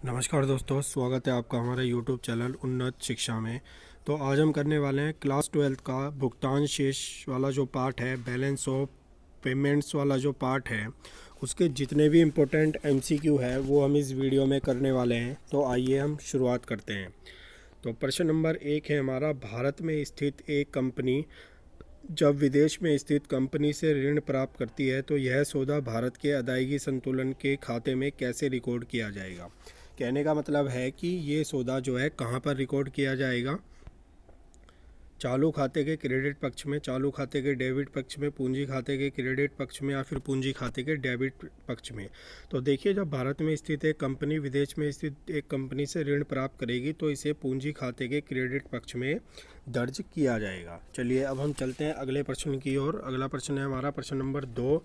नमस्कार दोस्तों, स्वागत है आपका हमारे YouTube चैनल उन्नत शिक्षा में। तो आज हम करने वाले हैं क्लास 12 का भुगतान शेष वाला जो पार्ट है, बैलेंस ऑफ पेमेंट्स वाला जो पार्ट है, उसके जितने भी इम्पोर्टेंट MCQ है वो हम इस वीडियो में करने वाले हैं। तो आइए हम शुरुआत करते हैं। तो प्रश्न नंबर 1 है हमारा, भारत में स्थित एक कंपनी जब विदेश में स्थित कंपनी से ऋण प्राप्त करती है तो यह सौदा भारत के अदायगी संतुलन के खाते में कैसे रिकॉर्ड किया जाएगा। कहने का मतलब है कि ये सौदा जो है कहाँ पर रिकॉर्ड किया जाएगा। चालू खाते के क्रेडिट पक्ष में, चालू खाते के डेबिट पक्ष में, पूंजी खाते के क्रेडिट पक्ष में या फिर पूंजी खाते के डेबिट पक्ष में। तो देखिए, जब भारत में स्थित एक कंपनी विदेश में स्थित एक कंपनी से ऋण प्राप्त करेगी तो इसे पूंजी खाते के क्रेडिट पक्ष में दर्ज किया जाएगा। चलिए अब हम चलते हैं अगले प्रश्न की ओर। अगला प्रश्न है हमारा प्रश्न नंबर 2।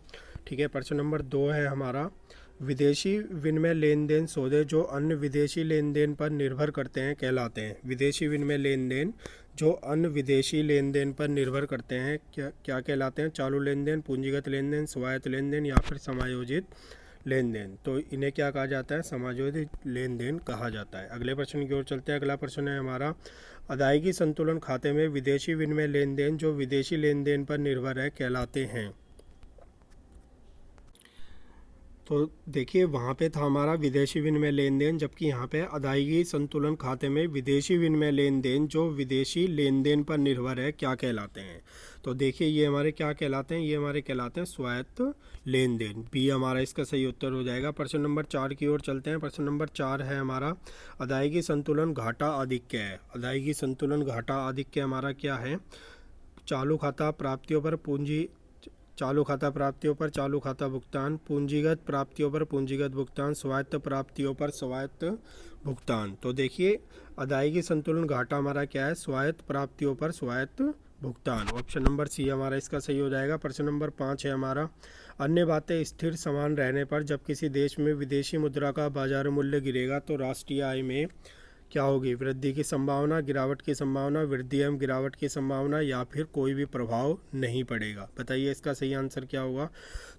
ठीक है, प्रश्न नंबर 2 है हमारा, विदेशी विनिमय लेन देन सौदे जो अन्य विदेशी लेन देन पर निर्भर करते हैं कहलाते हैं। विदेशी विनिमय लेन देन जो अन्य विदेशी लेन देन पर निर्भर करते हैं क्या कहलाते हैं। चालू लेन देन, पूंजीगत लेन देन, स्वायत्त लेन देन या फिर समायोजित लेन देन। तो इन्हें क्या कहा जाता है, समायोजित लेन देन कहा जाता है। अगले प्रश्न की ओर चलते हैं। अगला प्रश्न है हमारा, अदायगी संतुलन खाते में विदेशी विनिमय लेन देन जो विदेशी लेन देन पर निर्भर है कहलाते हैं। तो देखिए, वहाँ पे था हमारा विदेशी विनिमय लेन देन, जबकि यहाँ पे अदायगी संतुलन खाते में विदेशी विनिमय लेन देन जो विदेशी लेन देन पर निर्भर है क्या कहलाते हैं। तो देखिए, ये हमारे क्या कहलाते हैं, ये हमारे कहलाते हैं स्वायत्त लेन देन। बी हमारा इसका सही उत्तर हो जाएगा। प्रश्न नंबर 4 की ओर चलते हैं। प्रश्न नंबर 4 है हमारा, अदायगी संतुलन घाटा आधिक्य है। अदायगी संतुलन घाटा आधिक्य हमारा क्या है। चालू खाता प्राप्तियों पर पूंजी, चालू खाता प्राप्तियों पर चालू खाता भुगतान, पूंजीगत प्राप्तियों पर पूंजीगत भुगतान, स्वायत्त प्राप्तियों पर स्वायत्त भुगतान। तो देखिए, अदायगी संतुलन घाटा हमारा क्या है, स्वायत्त प्राप्तियों पर स्वायत्त भुगतान। ऑप्शन नंबर सी हमारा इसका सही हो जाएगा। प्रश्न नंबर 5 है हमारा, अन्य बातें स्थिर समान रहने पर जब किसी देश में विदेशी मुद्रा का बाजार मूल्य गिरेगा तो राष्ट्रीय आय में क्या होगी, वृद्धि की संभावना, गिरावट की संभावना, वृद्धि एवं गिरावट की संभावना या फिर कोई भी प्रभाव नहीं पड़ेगा। बताइए इसका सही आंसर क्या होगा।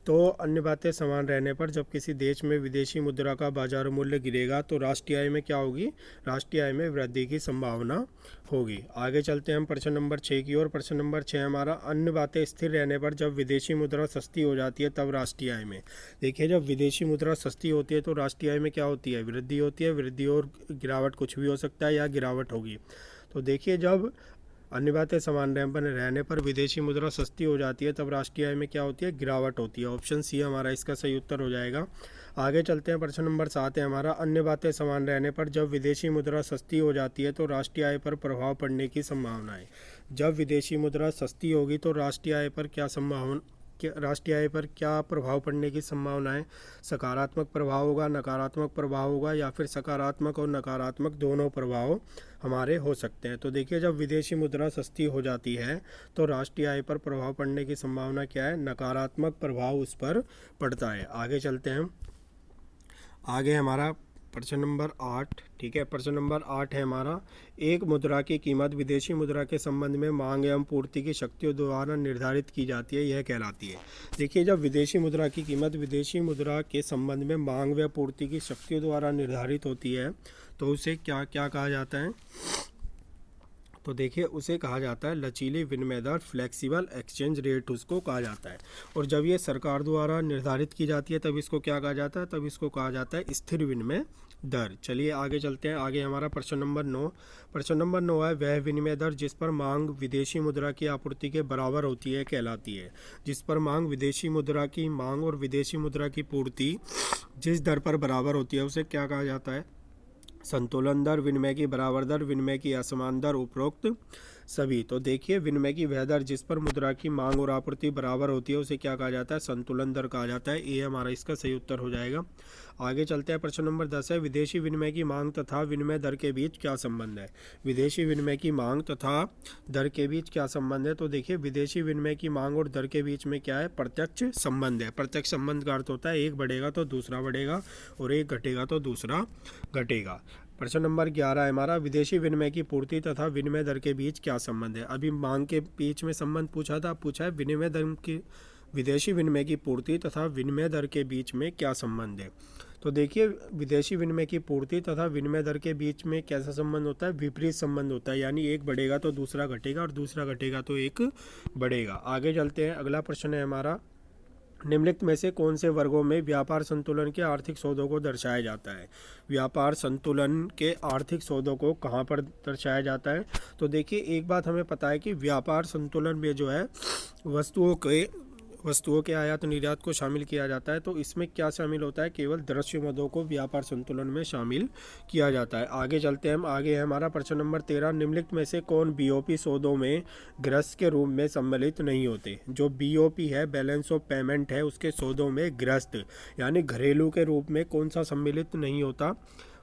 तो अन्य बातें समान रहने पर जब किसी देश में विदेशी मुद्रा का बाजार मूल्य गिरेगा तो राष्ट्रीय आय में क्या होगी, राष्ट्रीय आय में वृद्धि की संभावना होगी। आगे चलते हैं हम प्रश्न नंबर 6 की ओर। प्रश्न नंबर 6 हमारा, अन्य बातें स्थिर रहने पर जब विदेशी मुद्रा सस्ती हो जाती है तब राष्ट्रीय आय में। देखिए, जब विदेशी मुद्रा सस्ती होती है तो राष्ट्रीय आय में क्या होती है, वृद्धि होती है। वृद्धि और गिरावट कुछ भी हो सकता है या गिरावट होगी। तो देखिए, जब अन्य बातें समान रहने पर विदेशी मुद्रा सस्ती हो जाती है तब राष्ट्रीय आय में क्या होती है, गिरावट होती है। ऑप्शन सी हमारा इसका सही उत्तर हो जाएगा। आगे चलते हैं। प्रश्न नंबर 7 है हमारा, अन्य बातें समान रहने पर जब विदेशी मुद्रा सस्ती हो जाती है तो राष्ट्रीय आय पर प्रभाव पड़ने की संभावना है। जब विदेशी मुद्रा सस्ती होगी तो राष्ट्रीय आय पर क्या संभावना, राष्ट्रीय आय पर क्या प्रभाव पड़ने की संभावना है। सकारात्मक प्रभाव होगा, नकारात्मक प्रभाव होगा या फिर सकारात्मक और नकारात्मक दोनों प्रभाव हमारे हो सकते हैं। तो देखिए, जब विदेशी मुद्रा सस्ती हो जाती है तो राष्ट्रीय आय पर प्रभाव पड़ने की संभावना क्या है, नकारात्मक प्रभाव उस पर पड़ता है। आगे चलते हैं। आगे हमारा प्रश्न नंबर 8। ठीक है, प्रश्न नंबर 8 है हमारा, एक मुद्रा की कीमत विदेशी मुद्रा के संबंध में मांग एवं पूर्ति की शक्तियों द्वारा निर्धारित की जाती है, यह कहलाती है। देखिए, जब विदेशी मुद्रा की कीमत विदेशी मुद्रा के संबंध में मांग व पूर्ति की शक्तियों द्वारा निर्धारित होती है तो उसे क्या क्या कहा जाता है। तो देखिए, उसे कहा जाता है लचीली विनिमय दर, फ्लेक्सिबल एक्सचेंज रेट उसको कहा जाता है। और जब ये सरकार द्वारा निर्धारित की जाती है तब इसको क्या कहा जाता है, तब इसको कहा जाता है स्थिर विनिमय दर। चलिए आगे चलते हैं। आगे हमारा प्रश्न नंबर 9। प्रश्न नंबर 9 है, वह विनिमय दर जिस पर मांग विदेशी मुद्रा की आपूर्ति के बराबर होती है कहलाती है। जिस पर मांग विदेशी मुद्रा की मांग और विदेशी मुद्रा की पूर्ति जिस दर पर बराबर होती है उसे क्या कहा जाता है, संतुलन दर, विनिमय की बराबर दर, विनिमय की असमान दर, उपरोक्त सभी। तो देखिए, विनिमय की वह दर जिस पर मुद्रा की मांग और आपूर्ति बराबर होती है उसे क्या कहा जाता है, संतुलन दर कहा जाता है। ये हमारा इसका सही उत्तर हो जाएगा। आगे चलते हैं। प्रश्न नंबर 10 है, विदेशी विनिमय की मांग तथा विनिमय दर के बीच क्या संबंध है। विदेशी विनिमय की मांग तथा दर के बीच क्या संबंध है। तो देखिए, विदेशी विनिमय की मांग और दर के बीच में क्या है, प्रत्यक्ष संबंध है। प्रत्यक्ष संबंध का अर्थ होता है एक बढ़ेगा तो दूसरा बढ़ेगा और एक घटेगा तो दूसरा घटेगा। प्रश्न नंबर 11 है हमारा, विदेशी विनिमय की पूर्ति तथा विनिमय दर के बीच क्या संबंध है। अभी मांग के बीच में संबंध पूछा था, पूछा है विनिमय दर की, विदेशी विनिमय की पूर्ति तथा विनिमय दर के बीच में क्या संबंध है। तो देखिए विदेशी विनिमय की पूर्ति तथा विनिमय दर के बीच में कैसा संबंध होता है, विपरीत संबंध होता है, यानी एक बढ़ेगा तो दूसरा घटेगा और दूसरा घटेगा तो एक बढ़ेगा। आगे चलते हैं, अगला प्रश्न है हमारा, निम्नलिखित में से कौन से वर्गों में व्यापार संतुलन के आर्थिक सौदों को दर्शाया जाता है। व्यापार संतुलन के आर्थिक सौदों को कहाँ पर दर्शाया जाता है, तो देखिए एक बात हमें पता है कि व्यापार संतुलन में जो है वस्तुओं के आयात निर्यात को शामिल किया जाता है। तो इसमें क्या शामिल होता है, केवल दृश्य मदों को व्यापार संतुलन में शामिल किया जाता है। आगे चलते हैं हम, आगे है हमारा प्रश्न नंबर 13, निम्नलिखित में से कौन बीओपी सौदों में ग्रस्त के रूप में सम्मिलित नहीं होते। जो बीओपी है, बैलेंस ऑफ पेमेंट है, उसके सौदों में ग्रस्त यानी घरेलू के रूप में कौन सा सम्मिलित नहीं होता,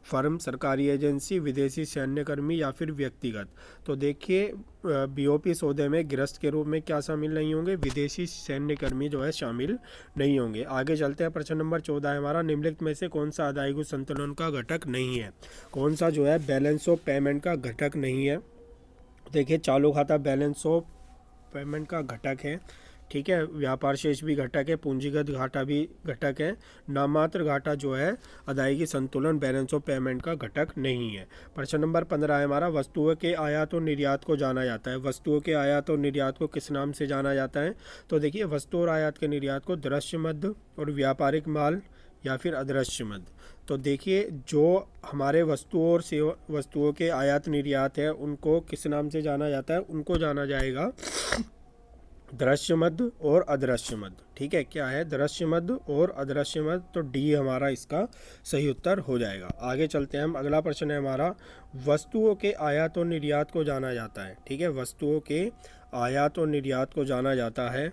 फर्म, सरकारी एजेंसी, विदेशी सैन्यकर्मी या फिर व्यक्तिगत। तो देखिए बीओपी सौदे में गिरस्त के रूप में क्या शामिल नहीं होंगे, विदेशी सैन्यकर्मी जो है शामिल नहीं होंगे। आगे चलते हैं, प्रश्न नंबर 14 है हमारा, निम्नलिखित में से कौन सा आदायगी संतुलन का घटक नहीं है। कौन सा जो है बैलेंस ऑफ पेमेंट का घटक नहीं है। देखिए चालू खाता बैलेंस ऑफ पेमेंट का घटक है, ठीक है, व्यापार शेष भी घटक है, पूंजीगत घाटा भी घटक है, नाममात्र घाटा जो है अदायगी संतुलन बैलेंस ऑफ पेमेंट का घटक नहीं है। प्रश्न नंबर 15 है हमारा, वस्तुओं के आयात और निर्यात को जाना जाता है। वस्तुओं के आयात और निर्यात को किस नाम से जाना जाता है, तो देखिए वस्तु और आयात के निर्यात को दृश्य मद और व्यापारिक माल या फिर अदृश्य मद। तो देखिए जो हमारे वस्तुओं के आयात निर्यात है उनको किस नाम से जाना जाता है, उनको जाना जाएगा दृश्य मद और अदृश्य मद। ठीक है, क्या है, दृश्य मद और अदृश्य मद। तो डी हमारा इसका सही उत्तर हो जाएगा। आगे चलते हैं हम, अगला प्रश्न है हमारा, वस्तुओं के आयात और निर्यात को जाना जाता है। ठीक है, वस्तुओं के आयात और निर्यात को जाना जाता है।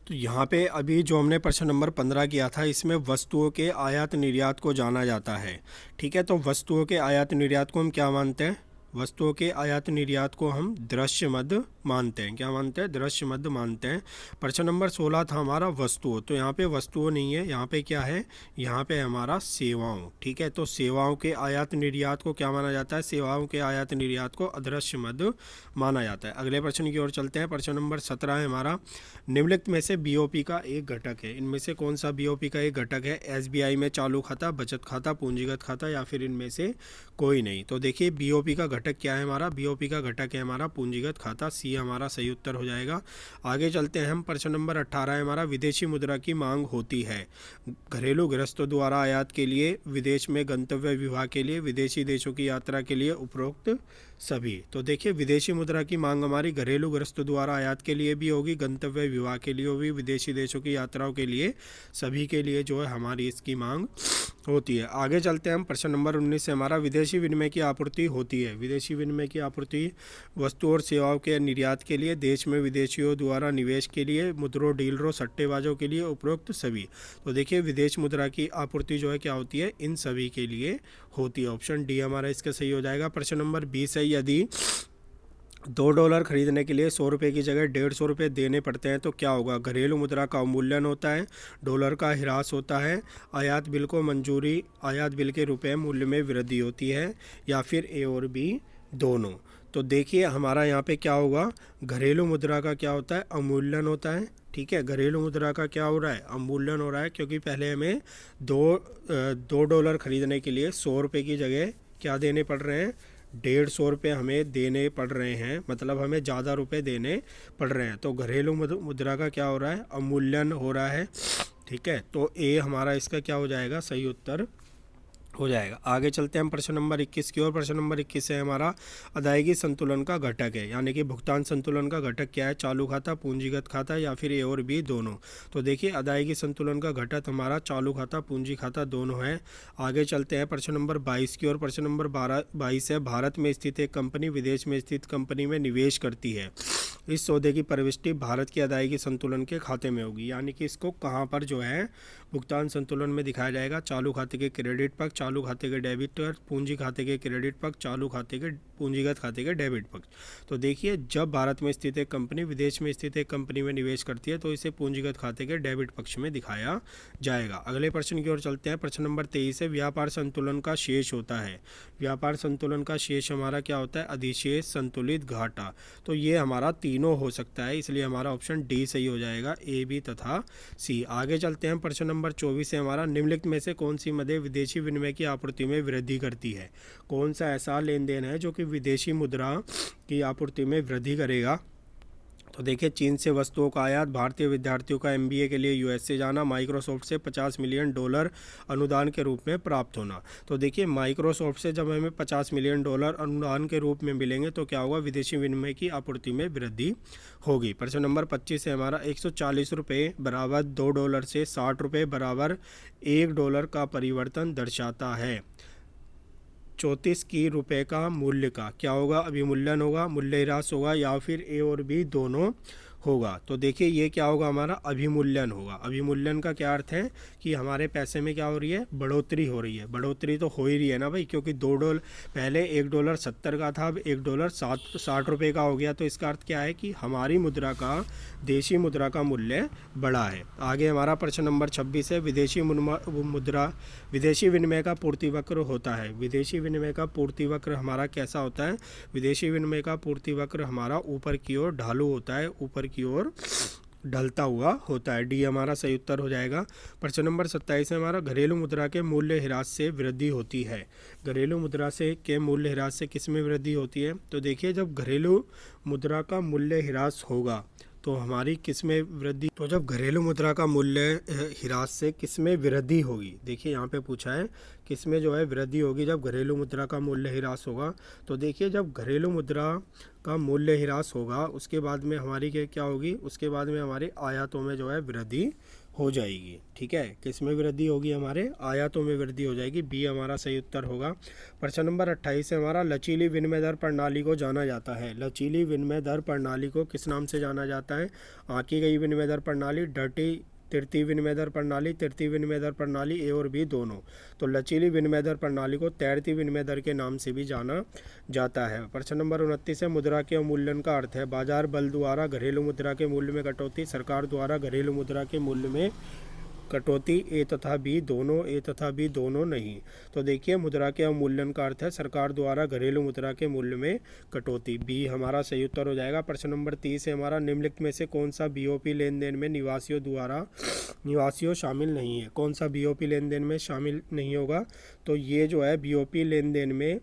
तो यहाँ पे अभी जो हमने प्रश्न नंबर 15 किया था, इसमें वस्तुओं के आयात निर्यात को जाना जाता है। ठीक है, तो वस्तुओं के आयात निर्यात को हम क्या मानते हैं, वस्तुओं के आयात निर्यात को हम दृश्य मद मानते हैं। क्या मानते हैं, दृश्य मद मानते हैं। प्रश्न नंबर 16 था हमारा वस्तुओं, तो यहाँ पे वस्तुओं नहीं है, यहाँ पे क्या है, यहाँ पे हमारा सेवाओं। ठीक है, तो सेवाओं के आयात निर्यात को क्या माना जाता है, सेवाओं के आयात निर्यात को अदृश्य मद माना जाता है। अगले प्रश्न की ओर चलते हैं, प्रश्न नंबर 17 है हमारा, निम्नलिखित में से बीओपी का एक घटक है। इनमें से कौन सा बीओपी का एक घटक है, एसबीआई में चालू खाता, बचत खाता, पूंजीगत खाता या फिर इनमें से कोई नहीं। तो देखिए बीओपी का घटक क्या है हमारा, बीओपी का घटक है हमारा पूंजीगत खाता, सी हमारा सही उत्तर हो जाएगा। आगे चलते हैं हम, प्रश्न नंबर 18 है हमारा, विदेशी मुद्रा की मांग होती है घरेलू गृहस्थों द्वारा आयात के लिए, विदेश में गंतव्य विवाह के लिए, विदेशी देशों की यात्रा के लिए, उपरोक्त सभी। तो देखिए विदेशी मुद्रा की मांग हमारी घरेलू गृहस्थों द्वारा आयात के लिए भी होगी, गंतव्य विवाह के लिए होगी, विदेशी देशों की यात्राओं के लिए, सभी के लिए जो है हमारी इसकी मांग होती है। आगे चलते हैं हम, प्रश्न नंबर 19 से हमारा, विदेशी विनिमय की आपूर्ति होती है। विदेशी विनिमय की आपूर्ति वस्तु और सेवाओं के निर्यात के लिए, देश में विदेशियों द्वारा निवेश के लिए, मुद्रों, डीलरों, सट्टेबाजों के लिए, उपरोक्त सभी। तो देखिए विदेश मुद्रा की आपूर्ति जो है क्या होती है, इन सभी के लिए होती है। ऑप्शन डी हमारा इसका सही हो जाएगा। प्रश्न नंबर 20 है, यदि $2 खरीदने के लिए 100 रुपये की जगह 150 रुपये देने पड़ते हैं तो क्या होगा, घरेलू मुद्रा का अवमूल्यन होता है, डॉलर का ह्रास होता है, आयात बिल को मंजूरी, आयात बिल के रुपये मूल्य में वृद्धि होती है, या फिर ए और बी दोनों। तो देखिए हमारा यहाँ पे क्या होगा, घरेलू मुद्रा का क्या होता है, अवमूल्यन होता है। ठीक है, घरेलू मुद्रा का क्या हो रहा है, अवमूल्यन हो रहा है, क्योंकि पहले हमें दो डॉलर खरीदने के लिए 100 रुपये की जगह क्या देने पड़ रहे हैं, 150 रुपये हमें देने पड़ रहे हैं, मतलब हमें ज़्यादा रुपए देने पड़ रहे हैं। तो घरेलू मुद्रा का क्या हो रहा है, अवमूल्यन हो रहा है। ठीक है, तो ए हमारा इसका क्या हो जाएगा, सही उत्तर हो जाएगा। आगे चलते हैं हम प्रश्न नंबर 21 की ओर। प्रश्न नंबर 21 है हमारा, अदायगी संतुलन का घटक है, यानी कि भुगतान संतुलन का घटक क्या है, चालू खाता, पूंजीगत खाता या फिर ए और बी दोनों। तो देखिए अदायगी संतुलन का घटक हमारा चालू खाता, पूंजी खाता दोनों है। आगे चलते हैं प्रश्न नंबर 22 की ओर। प्रश्न नंबर 22 है, भारत में स्थित एक कंपनी विदेश में स्थित कंपनी में निवेश करती है, इस सौदे की प्रविष्टि भारत की अदायगी संतुलन के खाते में होगी, यानी कि इसको कहाँ पर जो है भुगतान संतुलन में दिखाया जाएगा, चालू खाते के क्रेडिट पक्ष, चालू खाते के डेबिट पक्ष, पूंजी खाते के क्रेडिट पक्ष, चालू खाते के पूंजीगत खाते के डेबिट पक्ष। तो देखिए जब भारत में स्थित एक कंपनी विदेश में स्थित एक कंपनी में निवेश करती है तो इसे पूंजीगत खाते के डेबिट पक्ष में दिखाया जाएगा। अगले प्रश्न की ओर चलते हैं। प्रश्न नंबर 23 है, व्यापार संतुलन का शेष होता है। व्यापार संतुलन का शेष हमारा क्या होता है, अधिशेष, संतुलित, घाटा। तो ये हमारा तीनों हो सकता है, इसलिए हमारा ऑप्शन डी सही हो जाएगा, ए, बी तथा सी। आगे चलते हैं प्रश्न नंबर नंबर 24 है हमारा, निम्नलिखित में से कौन सी मदें विदेशी विनिमय की आपूर्ति में वृद्धि करती है? कौन सा ऐसा लेन देन है जो कि विदेशी मुद्रा की आपूर्ति में वृद्धि करेगा? तो देखिए, चीन से वस्तुओं का आयात, भारतीय विद्यार्थियों का एमबीए के लिए यूएस से जाना, माइक्रोसॉफ्ट से $50 मिलियन अनुदान के रूप में प्राप्त होना। तो देखिए, माइक्रोसॉफ्ट से जब हमें $50 मिलियन अनुदान के रूप में मिलेंगे तो क्या होगा? विदेशी विनिमय की आपूर्ति में वृद्धि होगी। प्रश्न नंबर 25 है हमारा, 140 रुपये बराबर $2 से 60 रुपये बराबर $1 का परिवर्तन दर्शाता है। 34 की रुपए का मूल्य का क्या होगा? अभिमूल्यन होगा, मूल्यह्रास होगा, या फिर ए और बी दोनों होगा? तो देखिए, ये क्या होगा? हमारा अभिमूल्यन होगा। अभिमूल्यन का क्या अर्थ है कि हमारे पैसे में क्या हो रही है? बढ़ोतरी हो रही है। बढ़ोतरी तो हो ही रही है ना भाई, क्योंकि $2 पहले $1 70 का था, अब $1 60 रुपये का हो गया। तो इसका अर्थ क्या है कि हमारी मुद्रा का, देशी मुद्रा का मूल्य बढ़ा है। आगे हमारा प्रश्न नंबर 26 है, विदेशी विनिमय का पूर्ति वक्र होता है। विदेशी विनिमय का पूर्ति वक्र हमारा कैसा होता है? विदेशी विनिमय का पूर्ति वक्र हमारा ऊपर की ओर ढालू होता है, ऊपर की ओर ढलता हुआ होता है। डी हमारा सही उत्तर हो जाएगा। प्रश्न नंबर 27 है हमारा, घरेलू मुद्रा के मूल्य ह्रास से वृद्धि होती है। घरेलू मुद्रा से के मूल्य ह्रास से किस में वृद्धि होती है? तो देखिए, जब घरेलू मुद्रा का मूल्य ह्रास होगा तो हमारी किस में वृद्धि? तो जब घरेलू मुद्रा का मूल्य ह्रास से किस में वृद्धि होगी? देखिए, यहाँ पे पूछा है किस में जो है वृद्धि होगी जब घरेलू मुद्रा का मूल्य ह्रास होगा। तो देखिए, जब घरेलू मुद्रा का मूल्य ह्रास होगा उसके बाद में हमारी क्या होगी? उसके बाद में हमारे आयातों में जो है वृद्धि हो जाएगी। ठीक है, किस में वृद्धि होगी? हमारे आयातों में वृद्धि हो जाएगी। बी हमारा सही उत्तर होगा। प्रश्न नंबर 28 है हमारा, लचीली विनिमय दर प्रणाली को जाना जाता है। लचीली विनिमय दर प्रणाली को किस नाम से जाना जाता है? आंकी गई विनिमय दर प्रणाली, तृतीय विनिमय दर प्रणाली, तृतीय विनिमय दर प्रणाली, ए और बी दोनों। तो लचीली विनिमय दर प्रणाली को तैरती विनिमय दर के नाम से भी जाना जाता है। प्रश्न नंबर 29 है, मुद्रा के अवमूल्यन का अर्थ है बाजार बल द्वारा घरेलू मुद्रा के मूल्य में कटौती, सरकार द्वारा घरेलू मुद्रा के मूल्य में कटौती। ए तथा बी दोनों, ए तथा बी दोनों नहीं। तो देखिए, मुद्रा के अवमूल्यन का अर्थ है सरकार द्वारा घरेलू मुद्रा के मूल्य में कटौती। बी हमारा सही उत्तर हो जाएगा। प्रश्न नंबर 30 है हमारा, निम्नलिखित में से कौन सा बीओपी लेन देन में निवासियों शामिल नहीं है? कौन सा बीओपी लेन देन में शामिल नहीं होगा? तो ये जो है बीओपी लेन देन में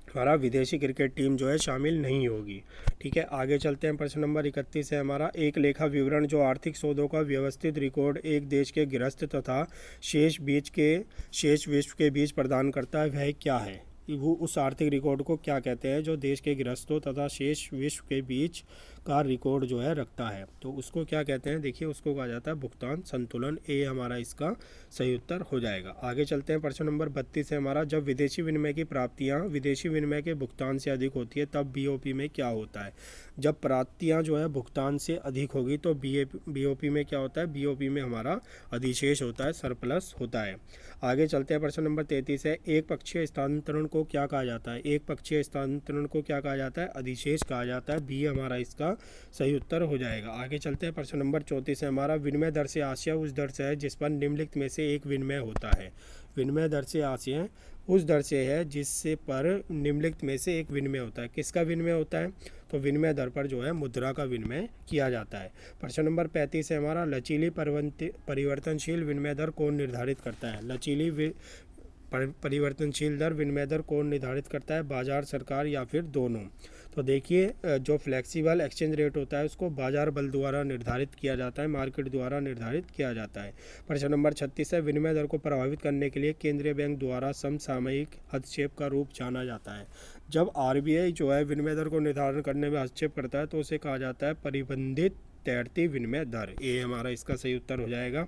हमारा विदेशी क्रिकेट टीम जो है शामिल नहीं होगी। ठीक है, आगे चलते हैं। प्रश्न नंबर 31 है हमारा, एक लेखा विवरण जो आर्थिक सौदों का व्यवस्थित रिकॉर्ड एक देश के गृहस्थ तथा शेष विश्व के बीच प्रदान करता है, वह क्या है? वो उस आर्थिक रिकॉर्ड को क्या कहते हैं जो देश के गृहस्थों तथा शेष विश्व के बीच का रिकॉर्ड जो है रखता है? तो उसको क्या कहते हैं? देखिए, उसको कहा जाता है भुगतान संतुलन। ए हमारा इसका सही उत्तर हो जाएगा। आगे चलते हैं। प्रश्न नंबर 32 है हमारा, जब विदेशी विनिमय की प्राप्तियां विदेशी विनिमय के भुगतान से अधिक होती है तब बीओपी में क्या होता है? जब प्राप्तियां जो है भुगतान से अधिक होगी तो बीओपी में क्या होता है? बीओपी में हमारा अधिशेष होता है, सरप्लस होता है। आगे चलते हैं। प्रश्न नंबर 33 है, एक पक्षीय स्थानांतरण को क्या कहा जाता है? एक पक्षीय स्थानांतरण को क्या कहा जाता है? अधिशेष कहा जाता है। बी हमारा इसका सही उत्तर हो जाएगा। आगे चलते हैं। प्रश्न नंबर 34 है हमारा, विनिमय दर से आशय उस दर से है जिस पर निम्नलिखित में से एक विनिमय होता है। विनिमय दर से आशय उस दर से है जिससे पर निम्नलिखित में से एक विनिमय होता है। किसका विनिमय होता है? तो विनिमय दर पर जो है मुद्रा का विनिमय किया जाता है। प्रश्न नंबर 35 है हमारा, लचीली परिवर्तनशील विनिमय दर कौन निर्धारित करता है? लचीली परिवर्तनशील दर विनिमय दर कौन निर्धारित करता है? बाजार, सरकार, या फिर दोनों? तो देखिए, जो फ्लेक्सिबल एक्सचेंज रेट होता है उसको बाजार बल द्वारा निर्धारित किया जाता है, मार्केट द्वारा निर्धारित किया जाता है। प्रश्न नंबर 36 है, विनिमय दर को प्रभावित करने के लिए केंद्रीय बैंक द्वारा समसामयिक हस्तक्षेप का रूप जाना जाता है। जब आरबीआई जो है विनिमय दर को निर्धारण करने में हस्तक्षेप करता है तो उसे कहा जाता है परिबंधित तैरती विनिमय दर। ए हमारा इसका सही उत्तर हो जाएगा।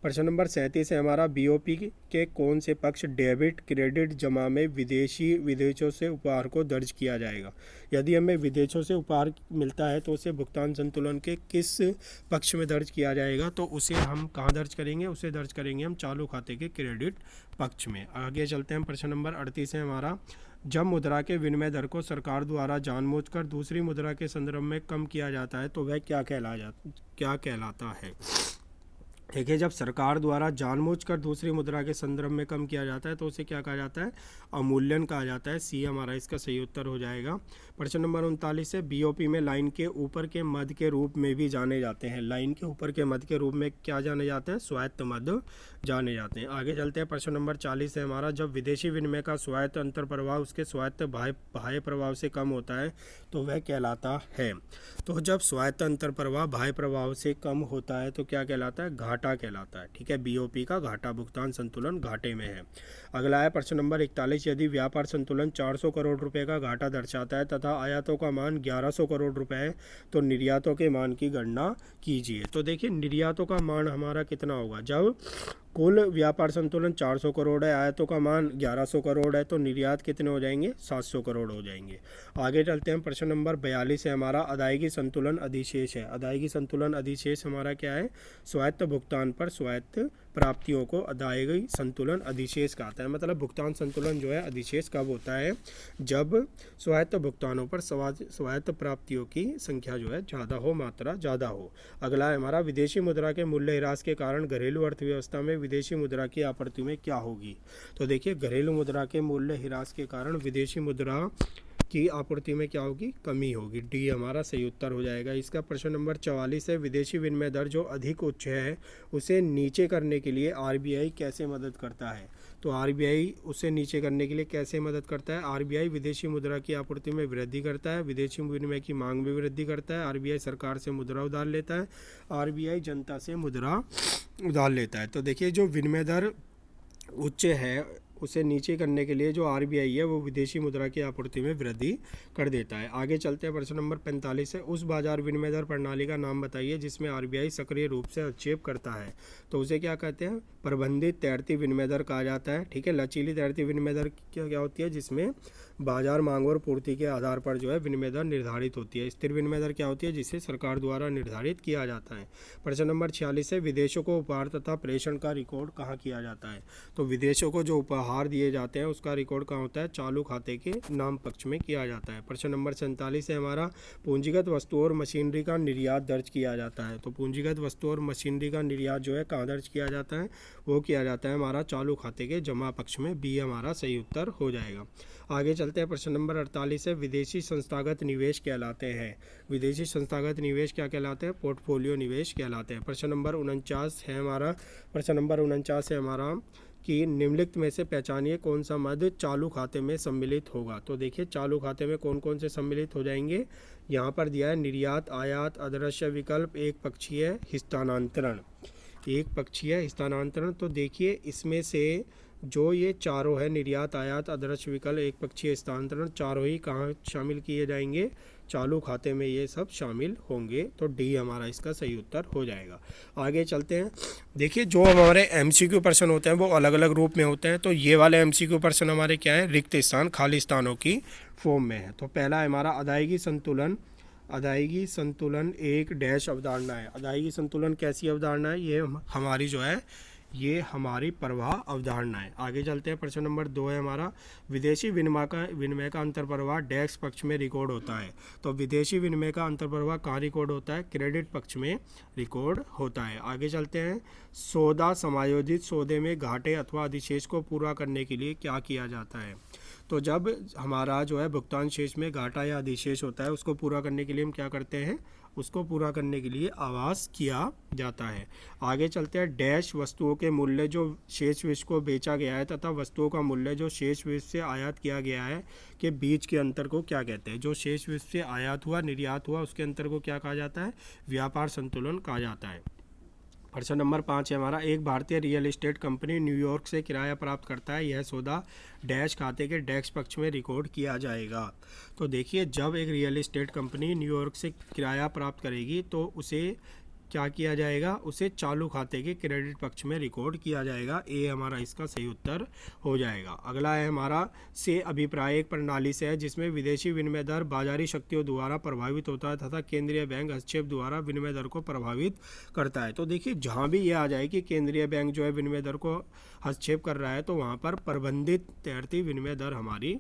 प्रश्न नंबर 37 है हमारा, बीओपी के कौन से पक्ष डेबिट क्रेडिट जमा में विदेशों से उपहार को दर्ज किया जाएगा? यदि हमें विदेशों से उपहार मिलता है तो उसे भुगतान संतुलन के किस पक्ष में दर्ज किया जाएगा? तो उसे हम कहाँ दर्ज करेंगे? उसे दर्ज करेंगे हम चालू खाते के क्रेडिट पक्ष में। आगे चलते हैं। प्रश्न नंबर 38 है हमारा, जब मुद्रा के विनिमय दर को सरकार द्वारा जानबूझकर दूसरी मुद्रा के संदर्भ में कम किया जाता है तो वह क्या कहलाता है? देखिए, जब सरकार द्वारा जानबूझकर दूसरी मुद्रा के संदर्भ में कम किया जाता है तो उसे क्या कहा जाता है? अवमूल्यन कहा जाता है। सी हमारा इसका सही उत्तर हो जाएगा। प्रश्न नंबर 39 है, बीओपी में लाइन के ऊपर के मद के रूप में भी जाने जाते हैं। लाइन के ऊपर के मद के रूप में क्या जाने जाते हैं? स्वायत्त मद जाने जाते हैं। आगे चलते हैं। प्रश्न नंबर 40 है हमारा, जब विदेशी विनिमय का स्वायत्त अंतर प्रभाव उसके स्वायत्त बाह्य प्रभाव से कम होता है तो वह कहलाता है। तो जब स्वायत्त अंतर प्रभाव बाह्य प्रभाव से कम होता है तो क्या कहलाता है? घाटा कहलाता है। ठीक है, बीओपी का घाटा, भुगतान संतुलन घाटे में है। अगला है प्रश्न नंबर 41, यदि व्यापार संतुलन 400 करोड़ रुपए का घाटा दर्शाता है तथा आयातों का मान 1100 करोड़ रुपए है तो निर्यातों के मान की गणना कीजिए। तो देखिए, निर्यातों का मान हमारा कितना होगा? जब कुल व्यापार संतुलन 400 करोड़ है, आयातों का मान 1100 करोड़ है तो निर्यात कितने हो जाएंगे? 700 करोड़ हो जाएंगे। आगे चलते हैं। प्रश्न नंबर 42 है हमारा, अदायगी संतुलन अधिशेष है। अदायगी संतुलन अधिशेष हमारा क्या है? स्वायत्त भुगतान पर स्वायत्त प्राप्तियों को अदायगी संतुलन अधिशेष कहता है। मतलब भुगतान संतुलन जो है अधिशेष कब होता है? जब स्वायत्त भुगतानों पर स्वायत्त प्राप्तियों की संख्या जो है ज़्यादा हो, मात्रा ज़्यादा हो। अगला है हमारा, विदेशी मुद्रा के मूल्य ह्रास के कारण घरेलू अर्थव्यवस्था में विदेशी मुद्रा की आपूर्ति में क्या होगी? तो देखिए, घरेलू मुद्रा के मूल्य ह्रास के कारण विदेशी मुद्रा की आपूर्ति में क्या होगी? कमी होगी। डी हमारा सही उत्तर हो जाएगा इसका। प्रश्न नंबर 44 है, विदेशी विनिमय दर जो अधिक उच्च है उसे नीचे करने के लिए आरबीआई कैसे मदद करता है? तो आरबीआई उसे नीचे करने के लिए कैसे मदद करता है? आरबीआई विदेशी मुद्रा की आपूर्ति में वृद्धि करता है, विदेशी विनिमय की मांग में वृद्धि करता है, आरबीआई सरकार से मुद्रा उधार लेता है, आरबीआई जनता से मुद्रा उधार लेता है। तो देखिए, जो विनिमय दर उच्च है उसे नीचे करने के लिए जो आरबीआई है वो विदेशी मुद्रा की आपूर्ति में वृद्धि कर देता है। आगे चलते हैं। प्रश्न नंबर 45 है, उस बाजार विनिमय दर प्रणाली का नाम बताइए जिसमें आरबीआई सक्रिय रूप से हस्तक्षेप करता है। तो उसे क्या कहते हैं? प्रबंधित तैरती विनिमय दर कहा जाता है। ठीक है, लचीली तैरती विनिमय दर क्या होती है? जिसमें बाजार मांग और पूर्ति के आधार पर जो है विनिमय दर निर्धारित होती है। स्थिर विनिमय दर क्या होती है? जिसे सरकार द्वारा निर्धारित किया जाता है। प्रश्न नंबर 46 है, विदेशों को उपहार तथा प्रेषण का रिकॉर्ड कहाँ किया जाता है? तो विदेशों को जो उपहार दिए जाते हैं उसका रिकॉर्ड कहाँ होता है? चालू खाते के नाम पक्ष में किया जाता है। प्रश्न नंबर 47 है हमारा, पूंजीगत वस्तु और मशीनरी का निर्यात दर्ज किया जाता है। तो पूंजीगत वस्तु और मशीनरी का निर्यात जो है कहाँ दर्ज किया जाता है? वो किया जाता है हमारा चालू खाते के जमा पक्ष में। बी हमारा सही उत्तर हो जाएगा। आगे चलते हैं। प्रश्न नंबर 48 है, विदेशी संस्थागत निवेश कहलाते हैं। विदेशी संस्थागत निवेश क्या कहलाते हैं? पोर्टफोलियो निवेश कहलाते हैं। प्रश्न नंबर 49 है हमारा, कि निम्नलिखित में से पहचानिए कौन सा मद चालू खाते में सम्मिलित होगा। तो देखिए, चालू खाते में कौन कौन से सम्मिलित हो जाएंगे? यहाँ पर दिया है निर्यात, आयात, अदृश्य विकल्प, एक पक्षीय स्थानांतरण। एक पक्षीय स्थानांतरण। तो देखिए, इसमें से जो ये चारों है, निर्यात, आयात, अदृश्य विकल्प, एक पक्षीय स्थानांतरण, चारों ही कहाँ शामिल किए जाएंगे? चालू खाते में ये सब शामिल होंगे। तो डी हमारा इसका सही उत्तर हो जाएगा। आगे चलते हैं। देखिए, जो हमारे एमसीक्यू प्रश्न होते हैं वो अलग अलग रूप में होते हैं। तो ये वाले एमसीक्यू प्रश्न हमारे क्या है? रिक्त स्थान, खाली स्थानों की फॉर्म में है। तो पहला है हमारा, अदायगी संतुलन एक डैश अवधारणा है। अदायगी संतुलन कैसी अवधारणा है? ये हमारी जो है ये हमारी प्रवाह अवधारणा है। आगे चलते हैं। प्रश्न नंबर 2 है हमारा, विदेशी विनिमय का अंतर्प्रवाह डैश पक्ष में रिकॉर्ड होता है। तो विदेशी विनिमय का अंतर्प्रवाह कहाँ रिकॉर्ड होता है? क्रेडिट पक्ष में रिकॉर्ड होता है। आगे चलते हैं। सौदा समायोजित सौदे में घाटे अथवा अधिशेष को पूरा करने के लिए क्या किया जाता है? तो जब हमारा जो है भुगतान शेष में घाटा या अधिशेष होता है उसको पूरा करने के लिए हम क्या करते हैं? उसको पूरा करने के लिए आवास किया जाता है। आगे चलते हैं। डैश वस्तुओं के मूल्य जो शेष विश्व को बेचा गया है तथा वस्तुओं का मूल्य जो शेष विश्व से आयात किया गया है के बीच के अंतर को क्या कहते हैं? जो शेष विश्व से आयात हुआ, निर्यात हुआ, उसके अंतर को क्या कहा जाता है? व्यापार संतुलन कहा जाता है। प्रश्न नंबर 5 है हमारा, एक भारतीय रियल एस्टेट कंपनी न्यूयॉर्क से किराया प्राप्त करता है। यह सौदा डैश खाते के डैश पक्ष में रिकॉर्ड किया जाएगा। तो देखिए, जब एक रियल एस्टेट कंपनी न्यूयॉर्क से किराया प्राप्त करेगी तो उसे क्या किया जाएगा? उसे चालू खाते के क्रेडिट पक्ष में रिकॉर्ड किया जाएगा। ए हमारा इसका सही उत्तर हो जाएगा। अगला है हमारा, से अभिप्राय एक प्रणाली से है जिसमें विदेशी विनिमय दर बाजारी शक्तियों द्वारा प्रभावित होता है तथा केंद्रीय बैंक हस्तक्षेप द्वारा विनिमय दर को प्रभावित करता है। तो देखिए, जहाँ भी ये आ जाए कि केंद्रीय बैंक जो है विनिमय दर को हस्तक्षेप कर रहा है तो वहाँ पर प्रबंधित तैरती विनिमय दर हमारी